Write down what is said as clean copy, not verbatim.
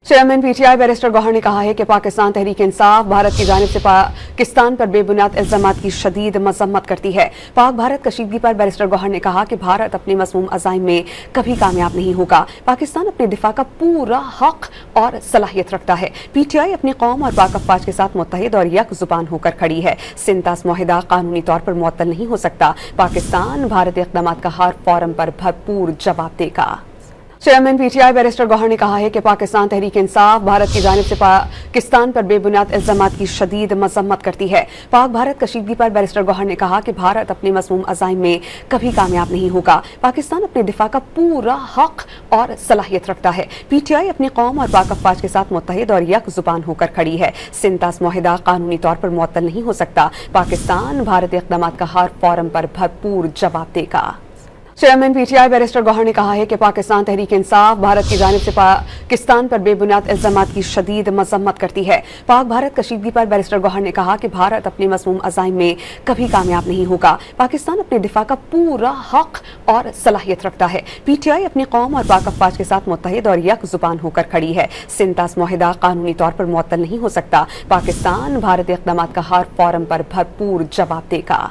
Chairman PTI barrister Gauhar ने कहा है कि पाकिस्तान तहरीक इंसाफ भारत की जानिब से पाकिस्तान पर बेबुनियाद इल्जामात की शदीद मजम्मत करती है। पाक भारत कशीदगी पर बैरिस्टर गौहर ने कहा कि भारत अपने मज़मूम अज़ाइम में कभी कामयाब नहीं होगा। पाकिस्तान अपने दिफा का पूरा हक और सलाहियत रखता है। पीटीआई अपनी कौम और पाक अफवाज के साथ मुत्तहिद और यक जुबान होकर खड़ी है। सिंतास मुआहिदा कानूनी तौर पर मुअत्तल नहीं हो सकता। पाकिस्तान भारतीय इक़दामात का हर फोरम पर भरपूर जवाब देगा। चेयरमैन पीटीआई बैरिस्टर गौहर ने कहा है कि पाकिस्तान तहरीक इंसाफ भारत की जानिब से पाकिस्तान पर बेबुनियाद इल्जामात की शदीद मजम्मत करती है। पाक भारत कशीदगी पर बैरिस्टर गौहर ने कहा कि भारत अपने मज़मूम अज़ाइम में कभी कामयाब नहीं होगा। पाकिस्तान अपने दिफा का पूरा हक और सलाहियत रखता है। पीटीआई अपनी कौम और पाक अफवाज के साथ मुत्तहिद और यक जुबान होकर खड़ी है। सिंतास मुआहिदा कानूनी तौर पर मुअत्तल नहीं हो सकता। पाकिस्तान भारतीय इक़दामात का हर फोरम पर भरपूर जवाब देगा। चेयरमैन पीटीआई बैरिस्टर गौहर ने कहा है कि पाकिस्तान तहरीक इंसाफ भारत की जानिब से पाकिस्तान पर बेबुनियाद इल्जामात की शदीद मजम्मत करती है। पाक भारत कशीदगी पर बैरिस्टर गौहर ने कहा कि भारत अपने मज़मूम अज़ाइम में कभी कामयाब नहीं होगा। पाकिस्तान अपने दिफा का पूरा हक और सलाहियत रखता है। पीटीआई अपनी कौम और पाक अफवाज के साथ मुत्तहिद और यक जुबान होकर खड़ी है। सिंतास मुआहिदा कानूनी तौर पर मुअत्तल नहीं हो सकता। पाकिस्तान भारतीय इक़दामात का हर फोरम पर भरपूर जवाब देगा।